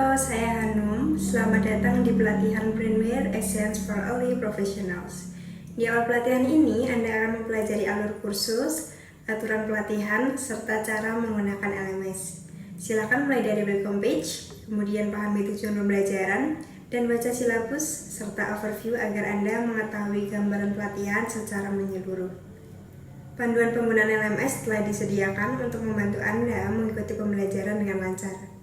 Halo, saya Hanum. Selamat datang di pelatihan Premier Essence for Early Professionals. Di awal pelatihan ini, Anda akan mempelajari alur kursus, aturan pelatihan, serta cara menggunakan LMS. Silakan mulai dari welcome page, kemudian pahami tujuan pembelajaran, dan baca silabus serta overview agar Anda mengetahui gambaran pelatihan secara menyeluruh. Panduan penggunaan LMS telah disediakan untuk membantu Anda mengikuti pembelajaran dengan lancar.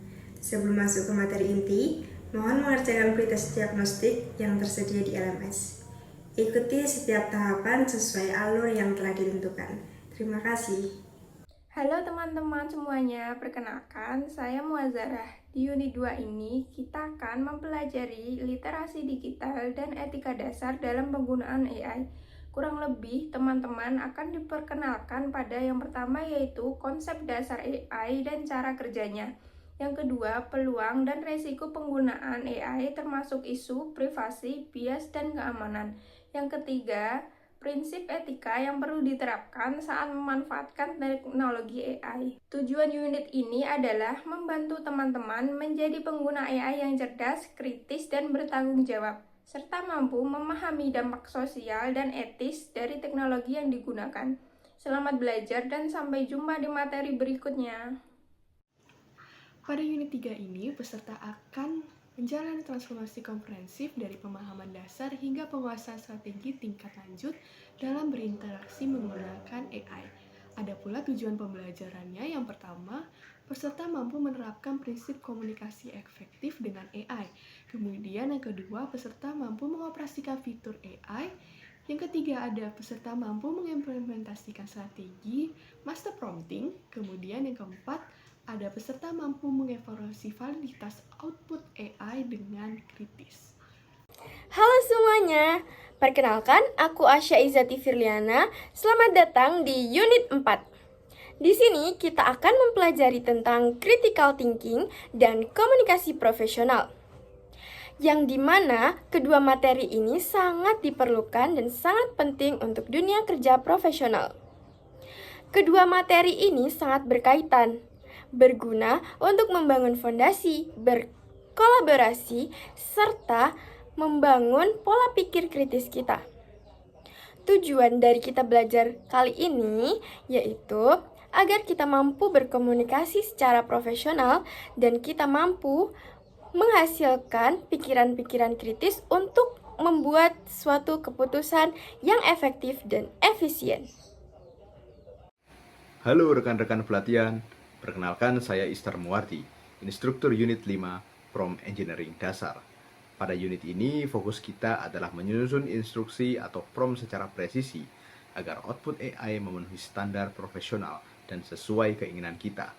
Sebelum masuk ke materi inti, mohon mengerjakan pretest diagnostik yang tersedia di LMS. Ikuti setiap tahapan sesuai alur yang telah ditentukan. Terima kasih. Halo teman-teman semuanya, perkenalkan saya Muazzarah. Di unit 2 ini kita akan mempelajari literasi digital dan etika dasar dalam penggunaan AI. Kurang lebih teman-teman akan diperkenalkan pada yang pertama yaitu konsep dasar AI dan cara kerjanya. Yang kedua, peluang dan resiko penggunaan AI termasuk isu, privasi, bias, dan keamanan. Yang ketiga, prinsip etika yang perlu diterapkan saat memanfaatkan teknologi AI. Tujuan unit ini adalah membantu teman-teman menjadi pengguna AI yang cerdas, kritis, dan bertanggung jawab, serta mampu memahami dampak sosial dan etis dari teknologi yang digunakan. Selamat belajar dan sampai jumpa di materi berikutnya. Pada unit 3 ini, peserta akan menjalani transformasi komprehensif dari pemahaman dasar hingga penguasaan strategi tingkat lanjut dalam berinteraksi menggunakan AI. Ada pula tujuan pembelajarannya. Yang pertama, peserta mampu menerapkan prinsip komunikasi efektif dengan AI. Kemudian yang kedua, peserta mampu mengoperasikan fitur AI. Yang ketiga, ada peserta mampu mengimplementasikan strategi master prompting. Kemudian yang keempat, ada peserta mampu mengevaluasi validitas output AI dengan kritis. Halo semuanya, perkenalkan aku Asya Izati Firliana. Selamat datang di unit 4. Di sini kita akan mempelajari tentang critical thinking dan komunikasi profesional. Yang dimana kedua materi ini sangat diperlukan dan sangat penting untuk dunia kerja profesional. Kedua materi ini sangat berkaitan, berguna untuk membangun fondasi, berkolaborasi, serta membangun pola pikir kritis kita. Tujuan dari kita belajar kali ini yaitu agar kita mampu berkomunikasi secara profesional dan kita mampu menghasilkan pikiran-pikiran kritis untuk membuat suatu keputusan yang efektif dan efisien. Halo rekan-rekan pelatihan. Perkenalkan, saya Istar Muwardi, instruktur unit 5 Prompt Engineering Dasar. Pada unit ini, fokus kita adalah menyusun instruksi atau prompt secara presisi agar output AI memenuhi standar profesional dan sesuai keinginan kita.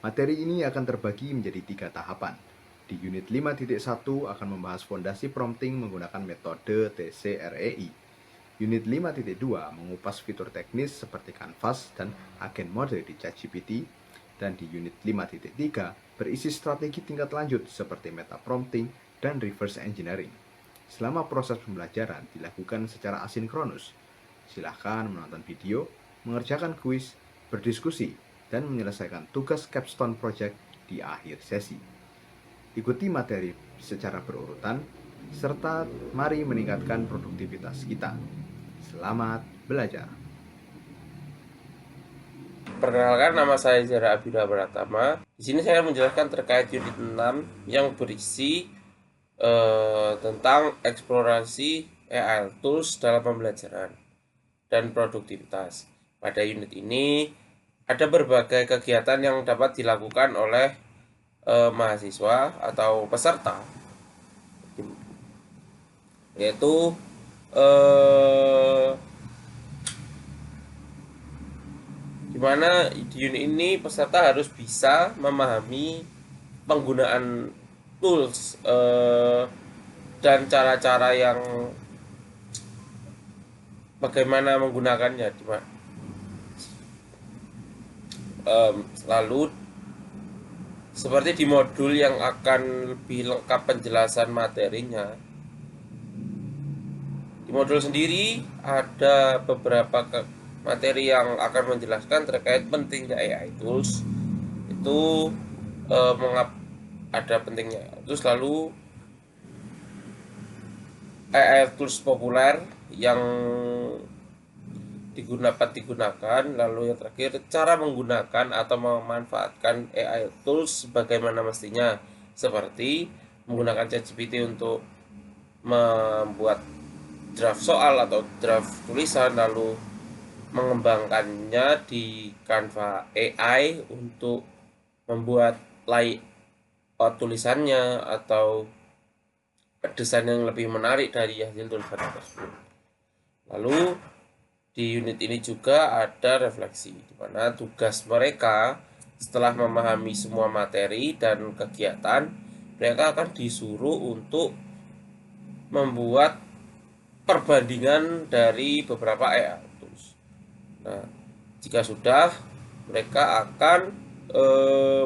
Materi ini akan terbagi menjadi 3 tahapan. Di unit 5.1 akan membahas fondasi prompting menggunakan metode TCREI. Unit 5.2 mengupas fitur teknis seperti Canvas dan agen mode di ChatGPT. Dan di unit 5.3 berisi strategi tingkat lanjut seperti meta prompting dan reverse engineering. Selama proses pembelajaran dilakukan secara asinkronus. Silahkan menonton video, mengerjakan kuis, berdiskusi, dan menyelesaikan tugas capstone project di akhir sesi. Ikuti materi secara berurutan, serta mari meningkatkan produktivitas kita. Selamat belajar. Perkenalkan, nama saya Zara Abdullah Pratama. Di sini saya menjelaskan terkait unit 6 yang berisi tentang eksplorasi AI tools dalam pembelajaran dan produktivitas. Pada unit ini ada berbagai kegiatan yang dapat dilakukan oleh mahasiswa atau peserta, yaitu dimana di unit ini peserta harus bisa memahami penggunaan tools dan cara-cara yang bagaimana menggunakannya. Lalu seperti di modul yang akan lebih lengkap penjelasan materinya, di modul sendiri ada beberapa materi yang akan menjelaskan terkait pentingnya AI tools, itu ada pentingnya. Terus lalu AI tools populer yang digunakan, lalu yang terakhir cara menggunakan atau memanfaatkan AI tools sebagaimana mestinya, seperti menggunakan ChatGPT untuk membuat draft soal atau draft tulisan, lalu mengembangkannya di Canva AI untuk membuat layout tulisannya atau desain yang lebih menarik dari hasil tulisan tersebut. Lalu di unit ini juga ada refleksi, di mana tugas mereka setelah memahami semua materi dan kegiatan, mereka akan disuruh untuk membuat perbandingan dari beberapa AI tools. Nah, jika sudah, mereka akan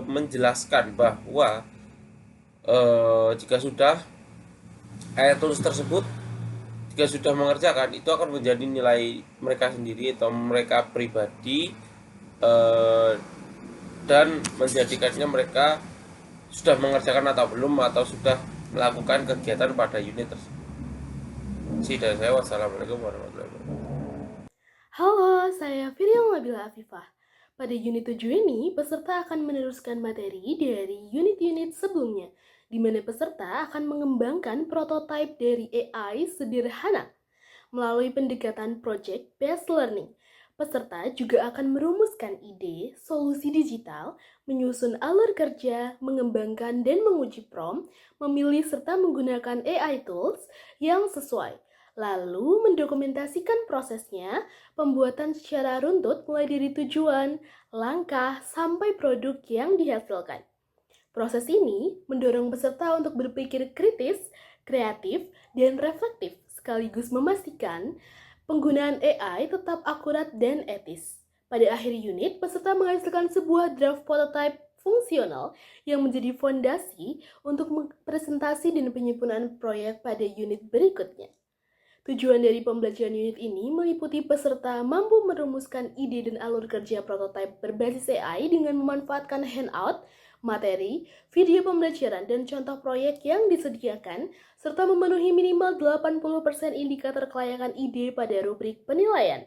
menjelaskan bahwa jika sudah AI tools tersebut jika sudah mengerjakan, itu akan menjadi nilai mereka sendiri atau mereka pribadi, dan menjadikannya mereka sudah mengerjakan atau belum, atau sudah melakukan kegiatan pada unit tersebut. Dari saya, wassalamualaikum warahmatullahi wabarakatuh. Halo, saya Firial Nabila Afifah. Pada unit 7 ini, peserta akan meneruskan materi dari unit-unit sebelumnya, di mana peserta akan mengembangkan prototipe dari AI sederhana. Melalui pendekatan project-based learning, peserta juga akan merumuskan ide, solusi digital, menyusun alur kerja, mengembangkan dan menguji prompt, memilih serta menggunakan AI tools yang sesuai, lalu mendokumentasikan prosesnya, pembuatan secara runtut mulai dari tujuan, langkah, sampai produk yang dihasilkan. Proses ini mendorong peserta untuk berpikir kritis, kreatif, dan reflektif, sekaligus memastikan penggunaan AI tetap akurat dan etis. Pada akhir unit, peserta menghasilkan sebuah draft prototype fungsional yang menjadi fondasi untuk presentasi dan penyempurnaan proyek pada unit berikutnya. Tujuan dari pembelajaran unit ini meliputi peserta mampu merumuskan ide dan alur kerja prototipe berbasis AI dengan memanfaatkan handout, materi, video pembelajaran, dan contoh proyek yang disediakan, serta memenuhi minimal 80% indikator kelayakan ide pada rubrik penilaian.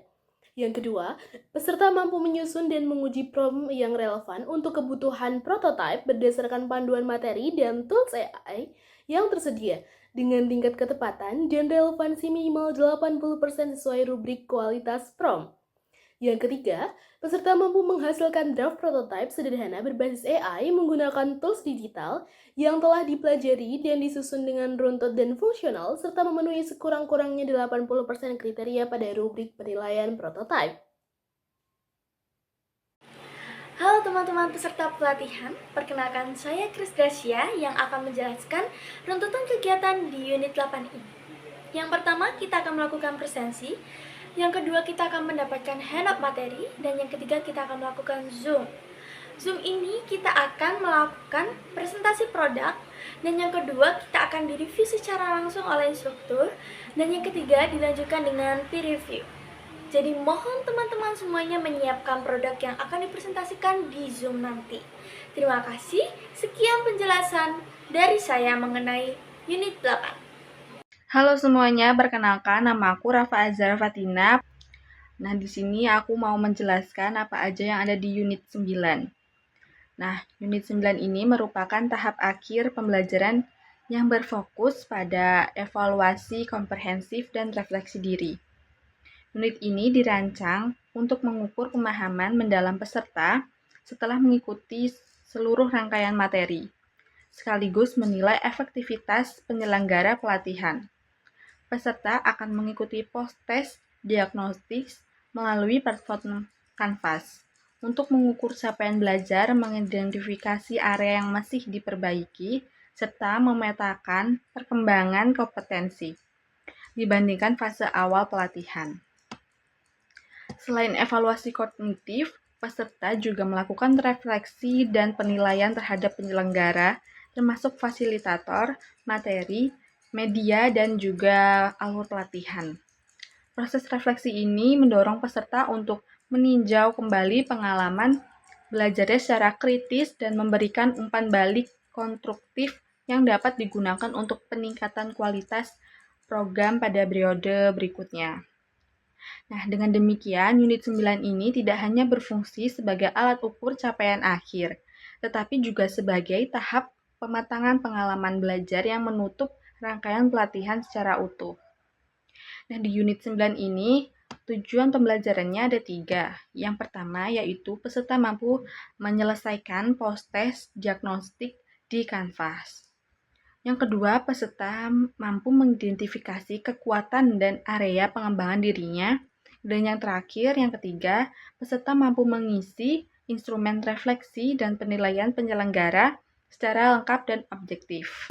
Yang kedua, peserta mampu menyusun dan menguji prompt yang relevan untuk kebutuhan prototipe berdasarkan panduan materi dan tools AI yang tersedia, dengan tingkat ketepatan dan relevansi minimal 80% sesuai rubrik kualitas prompt. Yang ketiga, peserta mampu menghasilkan draft prototipe sederhana berbasis AI menggunakan tools digital yang telah dipelajari dan disusun dengan runtut dan fungsional, serta memenuhi sekurang-kurangnya 80% kriteria pada rubrik penilaian prototipe. Halo teman-teman peserta pelatihan, perkenalkan saya Kris Gracia yang akan menjelaskan runtutan kegiatan di unit 8 ini. Yang pertama, kita akan melakukan presensi. Yang kedua, kita akan mendapatkan handout materi. Dan yang ketiga, kita akan melakukan Zoom. Zoom ini kita akan melakukan presentasi produk. Dan yang kedua, kita akan direview secara langsung oleh instruktur. Dan yang ketiga, dilanjutkan dengan peer review. Jadi mohon teman-teman semuanya menyiapkan produk yang akan dipresentasikan di Zoom nanti. Terima kasih. Sekian penjelasan dari saya mengenai unit 8. Halo semuanya, perkenalkan nama aku Rafa Azhar Fatina. Nah, di sini aku mau menjelaskan apa aja yang ada di unit 9. Nah, unit 9 ini merupakan tahap akhir pembelajaran yang berfokus pada evaluasi komprehensif dan refleksi diri. Unit ini dirancang untuk mengukur pemahaman mendalam peserta setelah mengikuti seluruh rangkaian materi, sekaligus menilai efektivitas penyelenggara pelatihan. Peserta akan mengikuti post-test diagnostik melalui platform Canvas untuk mengukur capaian belajar, mengidentifikasi area yang masih diperbaiki, serta memetakan perkembangan kompetensi dibandingkan fase awal pelatihan. Selain evaluasi kognitif, peserta juga melakukan refleksi dan penilaian terhadap penyelenggara, termasuk fasilitator, materi, media, dan juga alur pelatihan. Proses refleksi ini mendorong peserta untuk meninjau kembali pengalaman belajarnya secara kritis dan memberikan umpan balik konstruktif yang dapat digunakan untuk peningkatan kualitas program pada periode berikutnya. Nah, dengan demikian, unit 9 ini tidak hanya berfungsi sebagai alat ukur capaian akhir, tetapi juga sebagai tahap pematangan pengalaman belajar yang menutup rangkaian pelatihan secara utuh. Nah, di unit 9 ini, tujuan pembelajarannya ada 3. Yang pertama yaitu peserta mampu menyelesaikan post-test diagnostik di Canvas. Yang kedua, peserta mampu mengidentifikasi kekuatan dan area pengembangan dirinya. Dan yang terakhir, yang ketiga, peserta mampu mengisi instrumen refleksi dan penilaian penyelenggara secara lengkap dan objektif.